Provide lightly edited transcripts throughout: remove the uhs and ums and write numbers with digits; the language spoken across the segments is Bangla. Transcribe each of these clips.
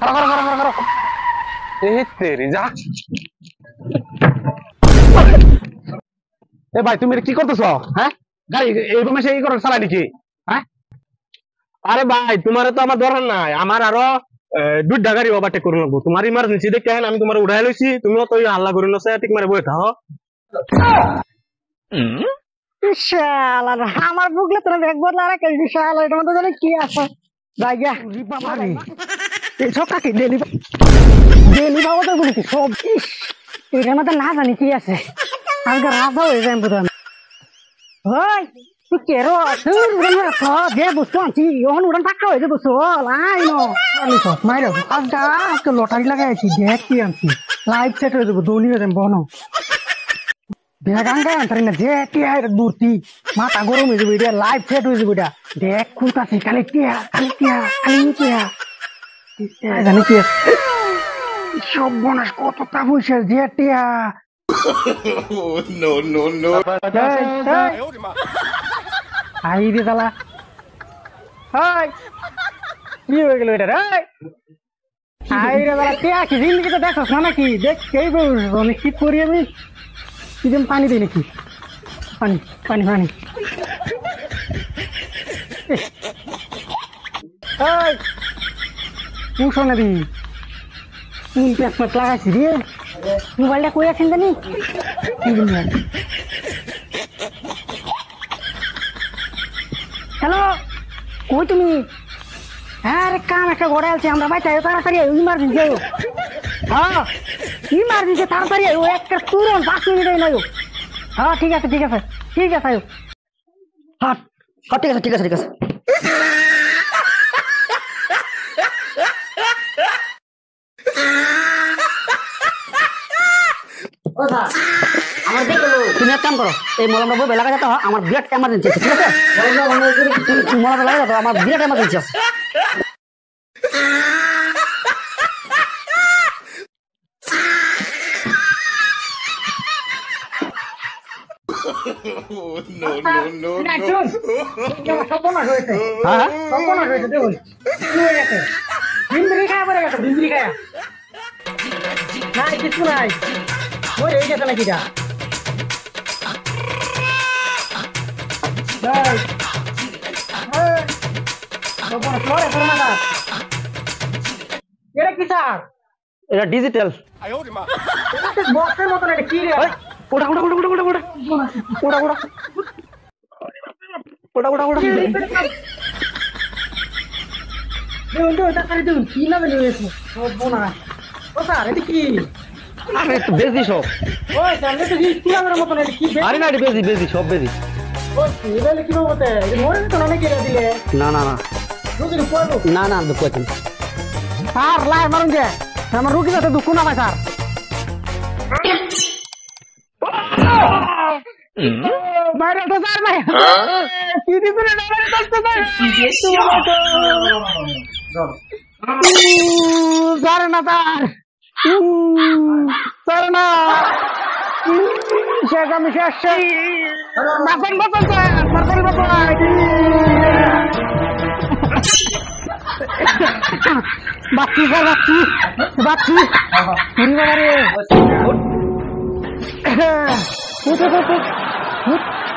খারাপ খারাপ খারাপ খারাপ এ তেরি যা। এ ভাই তুমি কি করতেছ? হ্যাঁ গাড়ি এইরকম এসে এই করে চালাই নাকি? হ্যাঁ আরে ভাই তোমার তো আমার দরকার নাই, আমার আরো দুইটা গাড়ি ওভারটেক করে নেবো। তোমার ইমার্জেন্সি দেখে আমি তোমার উড়াই লইছি, তুমিও তো হাল্লা করে নছে ঠিক মারে বই থাও। শালা আমার বুকলে তোরা ব্যাগ বদলা রাখে শালা এটার মধ্যে জানি কি আছে জায়গা এই সব কাকে ডেলি ডেলি বাবা তো বলি সব এটার মধ্যে না জানি কি আছে আজকে রাজা হয়ে যায় বোধ হয় তুই কেরো তুই উড়ান যে বস্তু আনছি ওখানে উড়ান পাক্কা হয়ে যাবো চল আই নো মাইর আজকে লটারি লাগাইছি দেখ কি আনছি লাইভ সেট হয়ে যাবো দৌড়ি হয়ে যাবো বনো বেগাঙ্গা আনতারি না যে টিয়া দূরতি মাথা গরম হয়ে যাবে এটা লাইভ সেট হয়ে যাবে এটা দেখ খুঁতাছি খালি টিয়া খালি টিয়া খালি টিয়া জানি কি সব বনাস কত তা পয়সা যে টিয়া no, no, no. আই রে দালা হাই কি হয়ে গেল এটা রে আই রে দালা টিয়া কি জিন্দগিতে দেখছ না নাকি দেখ কেই বল কি করি আমি কি যেন পানি দেই নাকি পানি পানি পানি এই পুষো না দি কোন পেছমত লাগাইছি রে মোবাইলটা কই আছেন জানি হ্যালো কই তুমি আরে কাম একটা ঘরে আছে আমরা বাইতে তাড়াতাড়ি ইমার্জেন্সি হ্যাঁ ইমার্জেন্সি তাড়াতাড়ি ও একটা তুরন্ত 5 মিনিট নয় হ্যাঁ ঠিক আছে ঠিক আছে ঠিক আছে হ্যাঁ হ্যাঁ ঠিক আছে ঠিক আছে ঠিক আছে আমার দেখো তুমি এক কাম করো এই মলমটা বই লাগা যেতে আমার বিরাট এমার্জেন্সি আছে ঠিক আছে মলমটা লাগা যেত আমার বিরাট এমার্জেন্সি আছে no, no, no. সপনা হয়েছে হ্যাঁ সপনা হয়েছে দেখুন কি হয়ে গেছে বিন্দ্রি খায় পড়ে গেছে বিন্দ্রি খায় নাই কিছু নাই ওই এই গেছে নাকি এটা এটা ডিজিটাল বক্সের মতন এটা কি রে ওটা ওটা ওটা ওটা ওটা ওটা ওটা ওটা ওটা ওটা দেখুন তো এটা খালি দেখুন কি নামে নিয়েছে বোনা ও স্যার এটা কি আরে তো বেজি সব ওই স্যার এটা কি কি নামের মতন এটা কি আরে না এটা বেজি বেজি সব বেজি ও এবারে কি বলতে এটা মরে তো না কেটে দিলে না না না রুগীর পড়বো না না দুঃখ আছে স্যার লাই মারুন যে আমার রুগী যাতে দুঃখ না পায় স্যার বাইরে তো স্যার ভাই কি দিবেন না বাইরে চলতে স্যার স্যার না স্যার স্যার না শেষ আমি শেষ মাখন বাঁচান স্যার মাখন বাঁচান বাচ্চি স্যার বাচ্চি বাচ্চি পুরি বাবা রে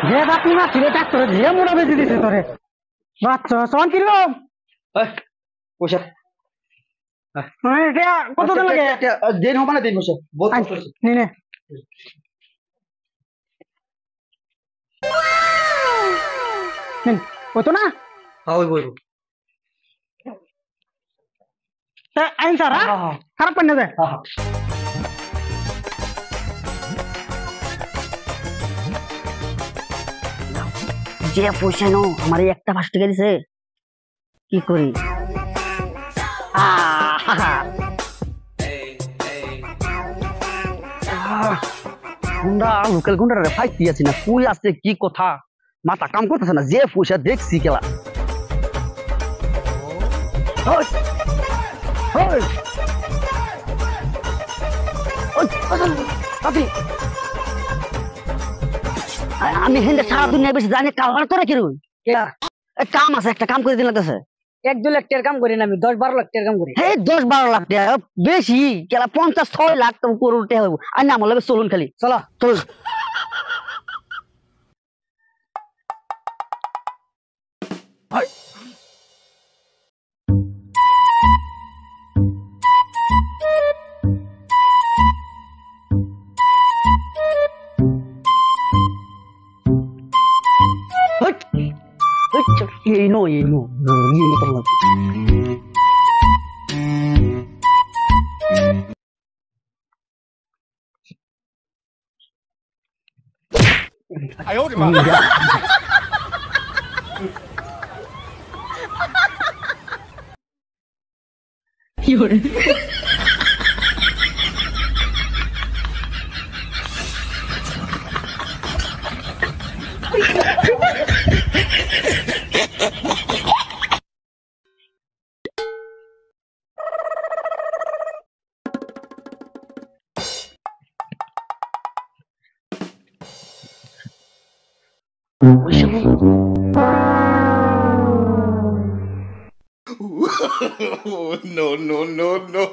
যে বাপি মাছি রে ডাক্তার যে মোড়া বেঁচে দিছে তোরে বাচ্চা সন কিরম পয়সা কত দিন লাগে দিন হবে না দিন বসে নে কত না হ্যাঁ ওই বই আইন স্যার খারাপ পান না যায় যে পয়সা নো আমার একটা 5 টাকা দিছে কি করি গুন্ডা লোকাল গুন্ডা রে ফাইট আছি না কই আছে কি কথা মাথা কাম করতেছে না যে পয়সা দেখছি কেলা আমি হিন্দে সারা দুনিয়া বেশি জানি কালবার করে কি কাম আছে একটা কাম করে দিন লাগতেছে 1-2 লাখ টাকার কাম করি না আমি 10-12 লাখ টাকার কাম করি। হে 10-12 লাখ টাকা বেশি কেলা 50-6 লাখ তো করোড় টাকা হইব। আর না আমার লগে চলুন খালি চলো চল। এই নো哎呦我的妈！ Oh, no, no, no, no.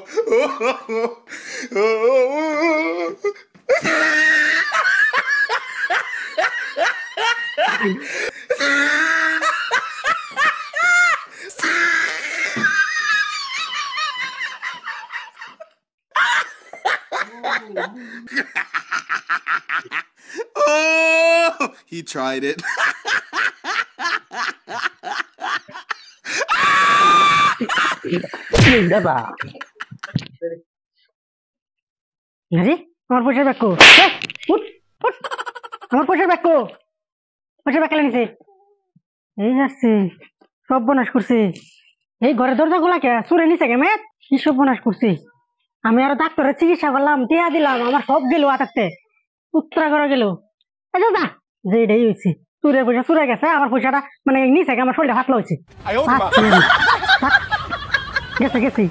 Oh, he tried it. আরে আমার পয়সার ব্যাগ কো? উঠ উঠ আমার পয়সার ব্যাগ কো? পয়সার ব্যাগ কেন নিছে? এই যাচ্ছে সব বনাশ করছে। এই ঘরের দরজা গুলা কে চুরে নিছে কেমে? কি সব বনাশ করছে? আমি আরো ডাক্তারের চিকিৎসা করলাম, টিয়া দিলাম, আমার সব গেল হাতাতে উত্তরা করে গেল। আচ্ছা যা যেটাই হয়েছে চুরের পয়সা চুরে গেছে, আমার পয়সাটা মানে নিচে আমার শরীরটা ফাটলো হয়েছে। গেছে গেছি